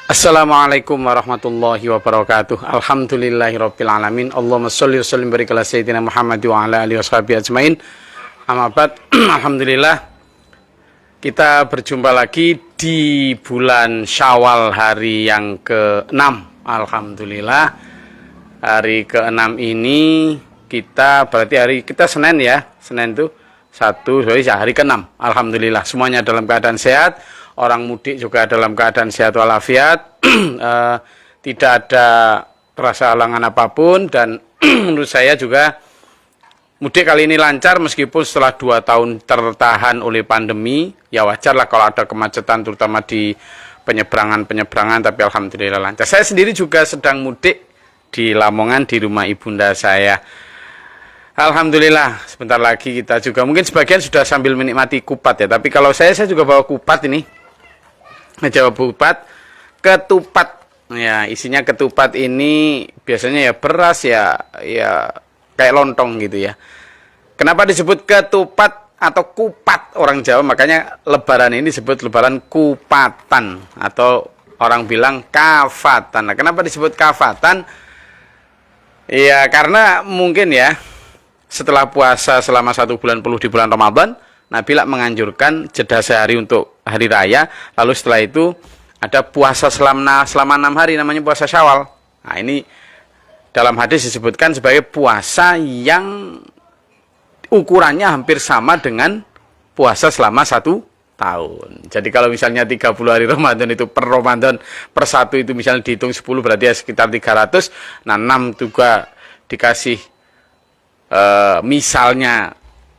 Assalamualaikum warahmatullahi wabarakatuh. Alhamdulillahirabbil alamin. Allahumma shalli wa sallim barik ala sayyidina Muhammad wa ala alihi washabihi ajmain. Amma ba'd. Alhamdulillah kita berjumpa lagi di bulan Syawal hari yang ke-6. Alhamdulillah hari ke-6 ini kita berarti hari kita Senin ya. Senin itu hari ke-6. Alhamdulillah semuanya dalam keadaan sehat. Orang mudik juga dalam keadaan sehat walafiat, tidak ada terasa halangan apapun, dan menurut saya juga mudik kali ini lancar meskipun setelah 2 tahun tertahan oleh pandemi. Ya wajar lah kalau ada kemacetan terutama di penyeberangan, tapi alhamdulillah lancar. Saya sendiri juga sedang mudik di Lamongan di rumah ibunda saya. Alhamdulillah sebentar lagi kita juga mungkin sebagian sudah sambil menikmati kupat ya, tapi kalau saya juga bawa kupat ini. Menjawab kupat, ketupat. Ya, isinya ketupat ini biasanya ya beras ya kayak lontong gitu ya. Kenapa disebut ketupat atau kupat orang Jawa? Makanya lebaran ini disebut lebaran kupatan atau orang bilang kafatan. Nah, kenapa disebut kafatan? Ya, karena mungkin ya setelah puasa selama 1 bulan penuh di bulan Ramadan, Nabi menganjurkan jeda sehari untuk hari raya, lalu setelah itu ada puasa selama 6 hari, namanya puasa Syawal. Nah, ini dalam hadis disebutkan sebagai puasa yang ukurannya hampir sama dengan puasa selama 1 tahun. Jadi kalau misalnya 30 hari Ramadan itu per Ramadan per 1 itu misalnya dihitung 10 berarti ya sekitar 300. Nah, 6 juga dikasih misalnya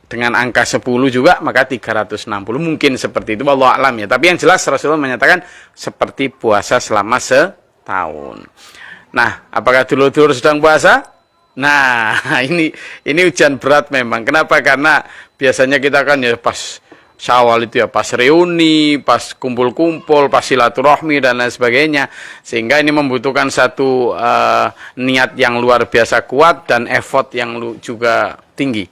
dengan angka 10 juga, maka 360 mungkin seperti itu, wallahu a'lam ya. Tapi yang jelas Rasulullah menyatakan seperti puasa selama setahun. Nah, apakah dulur-dulur sedang puasa? Nah, ini ujian berat memang. Kenapa? Karena biasanya kita kan ya pas Syawal itu ya pas reuni, pas kumpul-kumpul, pas silaturahmi dan lain sebagainya. Sehingga ini membutuhkan satu niat yang luar biasa kuat dan effort yang juga tinggi.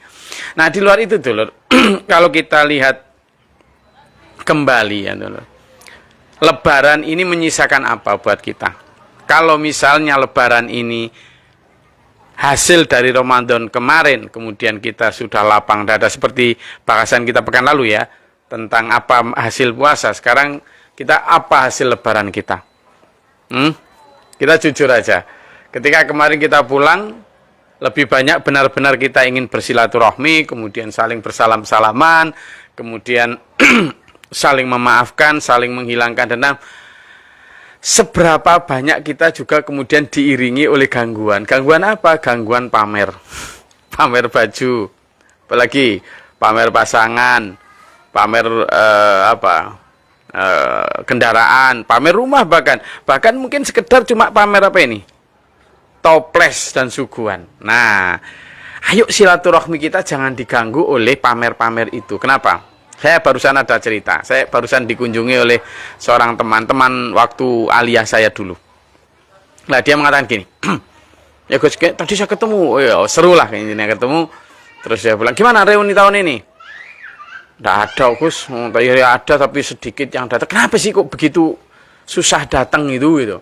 Nah, di luar itu dulur, kalau kita lihat kembali ya dulur, lebaran ini menyisakan apa buat kita? Kalau misalnya lebaran ini hasil dari Ramadan kemarin, kemudian kita sudah lapang dada seperti bahasan kita pekan lalu ya, tentang apa hasil puasa. Sekarang kita apa hasil lebaran kita? Kita jujur aja. Ketika kemarin kita pulang, lebih banyak benar-benar kita ingin bersilaturahmi, kemudian saling bersalam-salaman, kemudian saling memaafkan, saling menghilangkan dendam. Seberapa banyak kita juga kemudian diiringi oleh gangguan. Gangguan apa? Gangguan pamer. Pamer baju, apalagi pamer pasangan, pamer kendaraan, pamer rumah bahkan. Bahkan mungkin sekedar cuma pamer apa ini? Toples dan suguhan. Nah, ayo silaturahmi kita jangan diganggu oleh pamer-pamer itu. Kenapa? Saya barusan ada cerita. Saya barusan dikunjungi oleh seorang teman waktu aliyah saya dulu. Nah, dia mengatakan gini, ya Gus, tadi saya ketemu, oh ya seru lah ini ketemu. Terus dia bilang, gimana reuni tahun ini? Nggak ada Gus, ya ada tapi sedikit yang datang. Kenapa sih kok begitu susah datang itu gitu?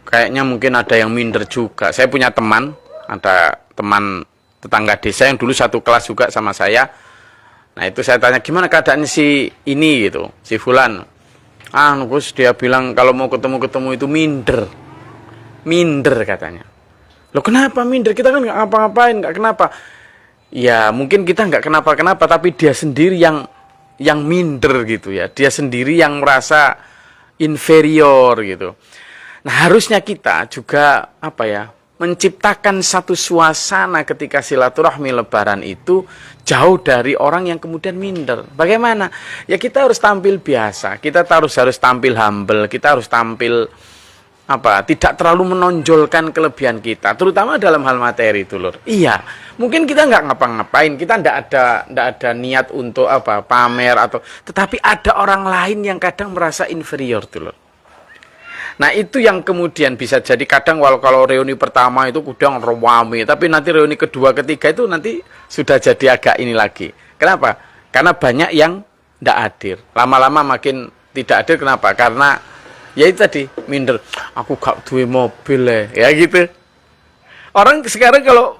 Kayaknya mungkin ada yang minder juga. Saya punya teman, ada teman tetangga desa yang dulu satu kelas juga sama saya. Nah, itu saya tanya, gimana keadaannya si ini gitu, si Fulan. Gus, dia bilang kalau mau ketemu itu minder. Minder katanya. Loh, kenapa minder? Kita kan nggak ngapa-ngapain, nggak kenapa. Ya, mungkin kita nggak kenapa-kenapa, tapi dia sendiri yang minder gitu ya. Dia sendiri yang merasa inferior gitu. Nah, harusnya kita juga menciptakan satu suasana ketika silaturahmi lebaran itu jauh dari orang yang kemudian minder. Bagaimana? Ya kita harus tampil biasa, kita harus tampil humble, kita harus tampil tidak terlalu menonjolkan kelebihan kita, terutama dalam hal materi dulur. Iya, mungkin kita nggak ngapa-ngapain, kita nggak ada niat untuk pamer tetapi ada orang lain yang kadang merasa inferior dulur. Nah, itu yang kemudian bisa jadi kadang kalau reuni pertama itu kadang ramai, tapi nanti reuni kedua, ketiga itu nanti sudah jadi agak ini lagi. Kenapa? Karena banyak yang tidak hadir. Lama-lama makin tidak hadir. Kenapa? Karena Ya itu tadi, minder. Aku gak duwe mobil ya gitu. Orang sekarang kalau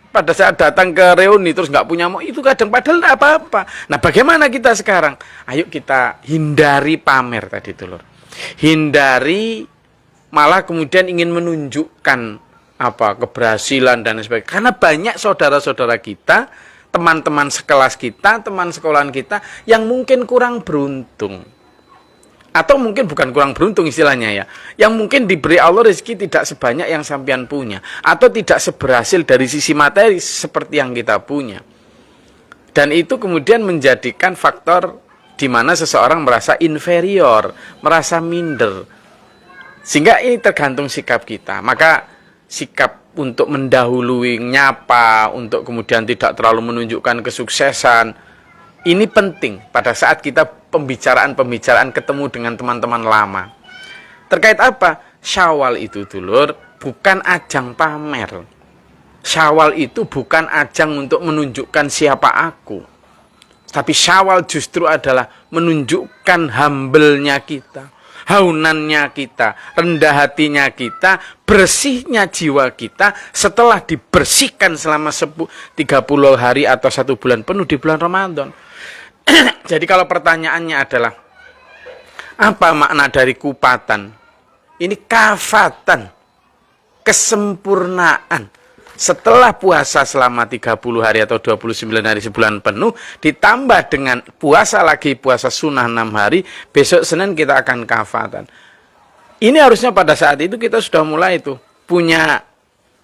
pada saat datang ke reuni terus nggak punya mobil, itu kadang padahal tidak apa-apa. Nah, bagaimana kita sekarang? Ayo kita hindari pamer tadi Dulur. Hindari malah kemudian ingin menunjukkan keberhasilan dan sebagainya. Karena banyak saudara-saudara kita, teman-teman sekelas kita, teman sekolahan kita yang mungkin kurang beruntung. Atau mungkin bukan kurang beruntung istilahnya ya, yang mungkin diberi Allah rezeki tidak sebanyak yang sampean punya, atau tidak seberhasil dari sisi materi seperti yang kita punya. Dan itu kemudian menjadikan faktor di mana seseorang merasa inferior, merasa minder. Sehingga ini tergantung sikap kita. Maka sikap untuk mendahului, nyapa, untuk kemudian tidak terlalu menunjukkan kesuksesan, ini penting pada saat kita pembicaraan-pembicaraan ketemu dengan teman-teman lama. Terkait apa? Syawal itu Dulur bukan ajang pamer. Syawal itu bukan ajang untuk menunjukkan siapa aku. Tapi Syawal justru adalah menunjukkan humble-nya kita, haunannya kita, rendah hatinya kita, bersihnya jiwa kita setelah dibersihkan selama 30 hari atau 1 bulan penuh di bulan Ramadan. Jadi kalau pertanyaannya adalah apa makna dari kupatan? Ini kafatan, kesempurnaan. Setelah puasa selama 30 hari atau 29 hari sebulan penuh, ditambah dengan puasa lagi, puasa sunnah 6 hari, besok Senin kita akan kafatan. Ini harusnya pada saat itu kita sudah mulai itu punya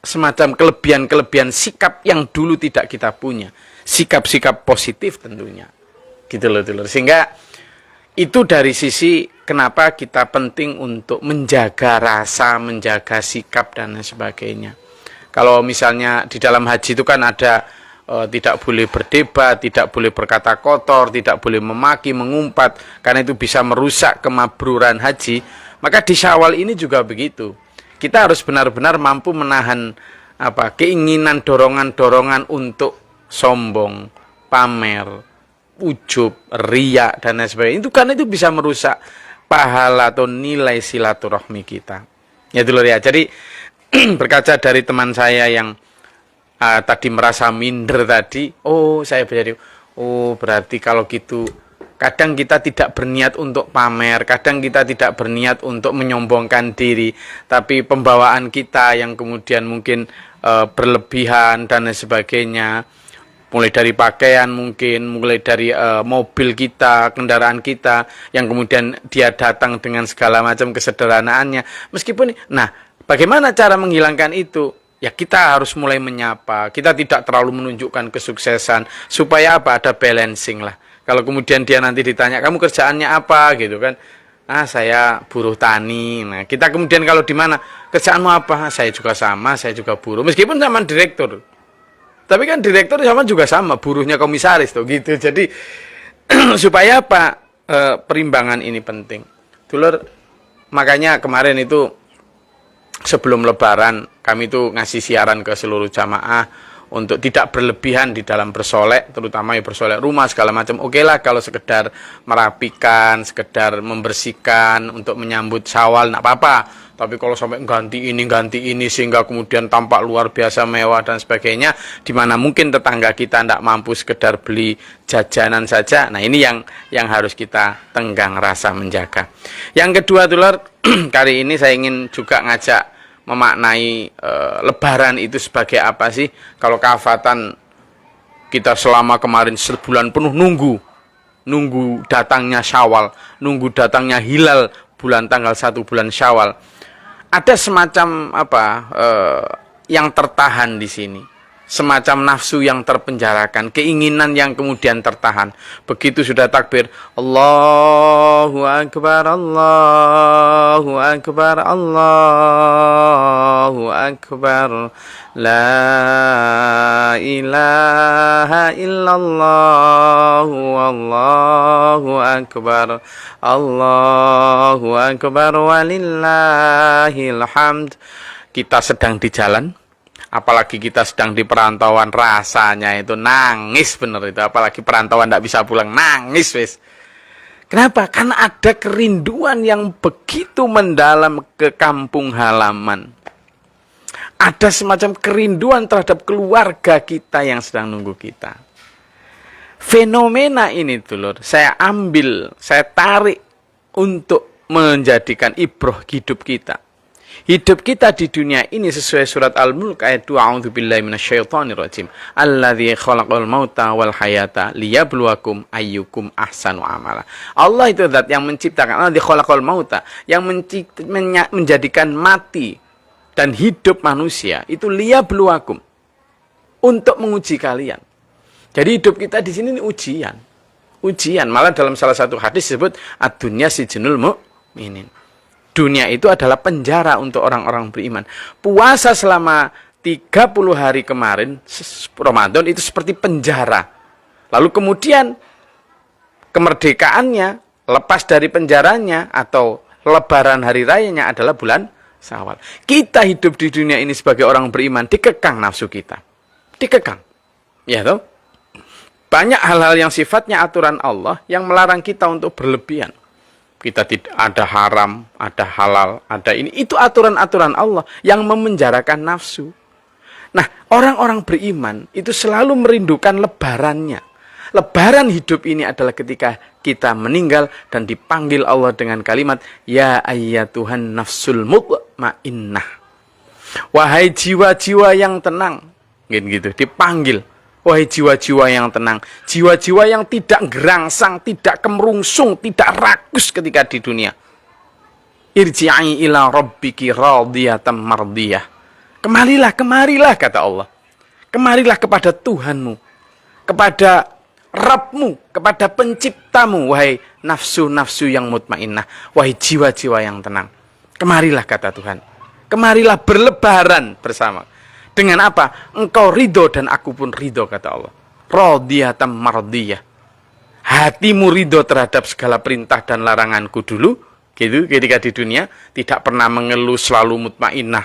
semacam kelebihan-kelebihan sikap yang dulu tidak kita punya. Sikap-sikap positif tentunya. Gitu loh, Dulur. Sehingga itu dari sisi kenapa kita penting untuk menjaga rasa, menjaga sikap dan sebagainya. Kalau misalnya di dalam haji itu kan ada tidak boleh berdebat, tidak boleh berkata kotor, tidak boleh memaki, mengumpat, karena itu bisa merusak kemabruran haji. Maka di Syawal ini juga begitu. Kita harus benar-benar mampu menahan keinginan, dorongan-dorongan untuk sombong, pamer, ujub, riya dan lain sebagainya. Itu karena itu bisa merusak pahala atau nilai silaturahmi kita. Ya Dulur ya. Jadi berkaca dari teman saya yang tadi merasa minder tadi, saya berjadi, berarti kalau gitu kadang kita tidak berniat untuk pamer, kadang kita tidak berniat untuk menyombongkan diri, tapi pembawaan kita yang kemudian mungkin berlebihan dan lain sebagainya. Mulai dari pakaian mungkin, mulai dari mobil kita, kendaraan kita, yang kemudian dia datang dengan segala macam kesederhanaannya. Meskipun, bagaimana cara menghilangkan itu? Ya kita harus mulai menyapa, kita tidak terlalu menunjukkan kesuksesan, supaya ada balancing lah. Kalau kemudian dia nanti ditanya, kamu kerjaannya apa gitu kan? Saya buruh tani. Nah, kita kemudian kalau di mana, kerjaanmu apa? Saya juga sama, saya juga buruh. Meskipun sama direktur. Tapi kan direktur juga sama, buruhnya komisaris tuh gitu. Jadi supaya perimbangan ini penting. Dulur, makanya kemarin itu sebelum lebaran kami itu ngasih siaran ke seluruh jamaah untuk tidak berlebihan di dalam bersolek, terutama bersolek rumah segala macam. Oke lah kalau sekedar merapikan, sekedar membersihkan untuk menyambut Syawal, enggak apa-apa. Tapi kalau sampai ganti ini sehingga kemudian tampak luar biasa mewah dan sebagainya, di mana mungkin tetangga kita tidak mampu sekedar beli jajanan saja. Nah, ini yang harus kita tenggang rasa menjaga. Yang kedua, Dulur, kali ini saya ingin juga ngajak memaknai lebaran itu sebagai apa sih? Kalau kafatan kita selama kemarin sebulan penuh nunggu datangnya Syawal, nunggu datangnya hilal bulan tanggal 1 bulan Syawal. Ada semacam yang tertahan di sini, semacam nafsu yang terpenjarakan, keinginan yang kemudian tertahan. Begitu sudah takbir, Allahu Akbar, Allahu Akbar, Allahu Akbar, la ilaha illallah, Allahu Akbar, Allahu Akbar, walillahil hamd. Kita sedang di jalan, apalagi kita sedang di perantauan, rasanya itu nangis bener itu. Apalagi perantauan tidak bisa pulang, nangis wis. Kenapa? Karena ada kerinduan yang begitu mendalam ke kampung halaman. Ada semacam kerinduan terhadap keluarga kita yang sedang nunggu kita. Fenomena ini dulur, saya ambil, saya tarik untuk menjadikan ibroh hidup kita. Hidup kita di dunia ini sesuai surat Al-Mulk ayat 2, a'udzubillahi minasyaitonirrajim. Alladzi khalaqal mauta wal hayata liyabluwakum ayyukum ahsanu amala. Allah itu zat yang menciptakan, alladzi khalaqal mauta, yang menjadikan mati dan hidup manusia itu liyabluwakum, untuk menguji kalian. Jadi hidup kita di sini ini ujian. Ujian, malah dalam salah satu hadis disebut ad-dunya sijnul mu'minin. Dunia itu adalah penjara untuk orang-orang beriman. Puasa selama 30 hari kemarin Ramadan itu seperti penjara. Lalu kemudian kemerdekaannya, lepas dari penjaranya atau lebaran hari rayanya adalah bulan Syawal. Kita hidup di dunia ini sebagai orang beriman, dikekang nafsu kita. Dikekang. Ya toh? Banyak hal-hal yang sifatnya aturan Allah yang melarang kita untuk berlebihan. Kita tidak ada haram, ada halal, ada ini. Itu aturan-aturan Allah yang memenjarakan nafsu. Nah, orang-orang beriman itu selalu merindukan lebarannya. Lebaran hidup ini adalah ketika kita meninggal dan dipanggil Allah dengan kalimat, Ya ayyatuhan nafsul mutmainnah. Wahai jiwa-jiwa yang tenang. Gitu, dipanggil. Wahai jiwa-jiwa yang tenang, jiwa-jiwa yang tidak gerangsang, tidak kemerungsung, tidak rakus ketika di dunia. Irji'i ila rabbiki radiyatan mardiyah. Kemarilah kata Allah. Kemarilah kepada Tuhanmu, kepada Rabbmu, kepada penciptamu, wahai nafsu-nafsu yang mutmainnah, wahai jiwa-jiwa yang tenang. Kemarilah kata Tuhan. Kemarilah berlebaran bersama. Dengan apa? Engkau ridho dan aku pun ridho, kata Allah. Radiyatan mardiyah. Hatimu ridho terhadap segala perintah dan laranganku dulu, gitu, ketika di dunia, tidak pernah mengeluh, selalu mutmainnah.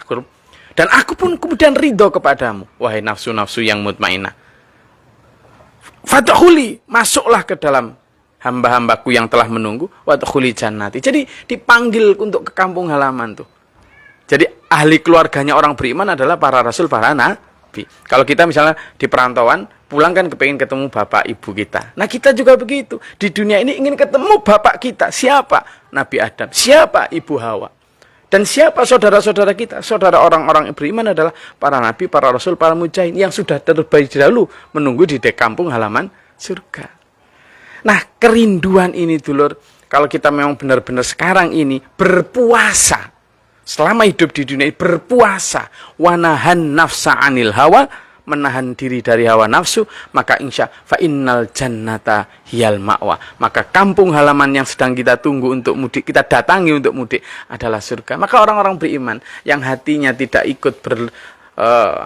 Dan aku pun kemudian ridho kepadamu, wahai nafsu-nafsu yang mutmainnah. Fadkhuli, masuklah ke dalam hamba-hambaku yang telah menunggu, wadkhuli jannati. Jadi dipanggil untuk ke kampung halaman tuh. Jadi ahli keluarganya orang beriman adalah para rasul, para nabi. Kalau kita misalnya di perantauan, pulang kan kepingin ketemu bapak ibu kita. Nah kita juga begitu. Di dunia ini ingin ketemu bapak kita. Siapa? Nabi Adam. Siapa? Ibu Hawa. Dan siapa saudara-saudara kita? Saudara orang-orang beriman adalah para nabi, para rasul, para mujahid yang sudah terlebih dahulu menunggu di kampung halaman surga. Nah kerinduan ini dulur, kalau kita memang benar-benar sekarang ini berpuasa, selama hidup di dunia ini berpuasa, wanahan nafsa anil hawa, menahan diri dari hawa nafsu, maka insya fa innal jannata hiyal ma'wa, maka kampung halaman yang sedang kita tunggu untuk mudik, kita datangi untuk mudik adalah surga. Maka orang-orang beriman yang hatinya tidak ikut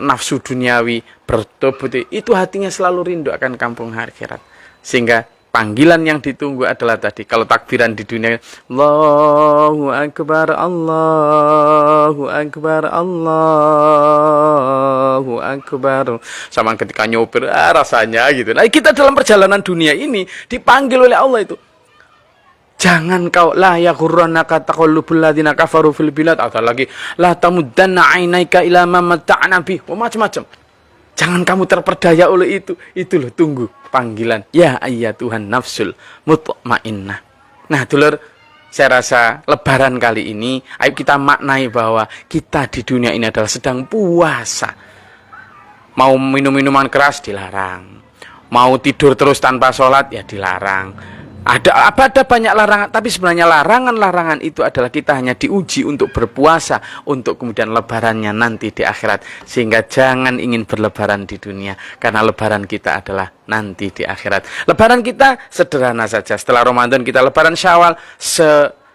nafsu duniawi, bertobat, itu hatinya selalu rindu akan kampung akhirat. Sehingga panggilan yang ditunggu adalah tadi, kalau takbiran di dunia, Allahu Akbar, Allahu Akbar, Allahu Akbar. Sama ketika nyopir, rasanya gitu. Nah kita dalam perjalanan dunia ini dipanggil oleh Allah itu. Jangan kau, la yaghurrannaka taqallubul ladzina kafaru fil bilad. Ada lagi, la tamuddanna 'ainaika ila ma matta'na bih. Macam-macam. Jangan kamu terperdaya oleh itu. Itu loh, tunggu panggilan. Ya ayyatuhan nafsul mutmainnah. Nah, dulur, saya rasa lebaran kali ini, ayo kita maknai bahwa kita di dunia ini adalah sedang puasa. Mau minum minuman keras dilarang. Mau tidur terus tanpa sholat ya dilarang. Ada banyak larangan, tapi sebenarnya larangan-larangan itu adalah kita hanya diuji untuk berpuasa, untuk kemudian lebarannya nanti di akhirat. Sehingga jangan ingin berlebaran di dunia, karena lebaran kita adalah nanti di akhirat. Lebaran kita sederhana saja. Setelah Ramadan kita lebaran Syawal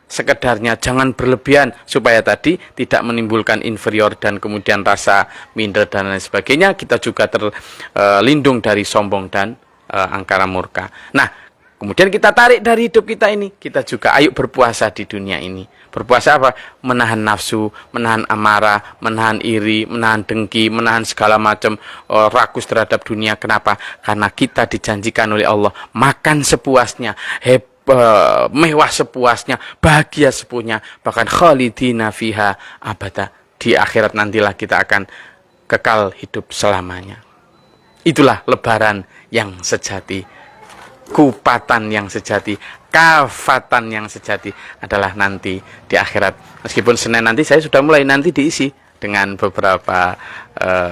sekedarnya, jangan berlebihan supaya tadi tidak menimbulkan inferior dan kemudian rasa minder dan lain sebagainya. Kita juga terlindung dari sombong dan angkara murka. Nah, kemudian kita tarik dari hidup kita ini, kita juga ayo berpuasa di dunia ini. Berpuasa apa? Menahan nafsu, menahan amarah, menahan iri, menahan dengki, menahan segala macam rakus terhadap dunia. Kenapa? Karena kita dijanjikan oleh Allah makan sepuasnya, mewah sepuasnya, bahagia sepuasnya, bahkan khalidina fiha abada. Di akhirat nantilah kita akan kekal hidup selamanya. Itulah lebaran yang sejati. Kupatan yang sejati, kafatan yang sejati adalah nanti di akhirat. Meskipun Senin nanti saya sudah mulai nanti diisi dengan beberapa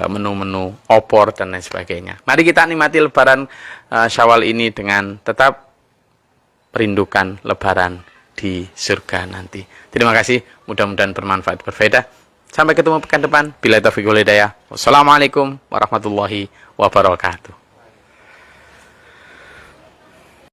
menu-menu opor dan lain sebagainya. Mari kita nikmati lebaran Syawal ini dengan tetap merindukan lebaran di surga nanti. Terima kasih, mudah-mudahan bermanfaat, berfaedah. Sampai ketemu pekan depan. Billahi taufiq wal hidayah. Wassalamualaikum warahmatullahi wabarakatuh.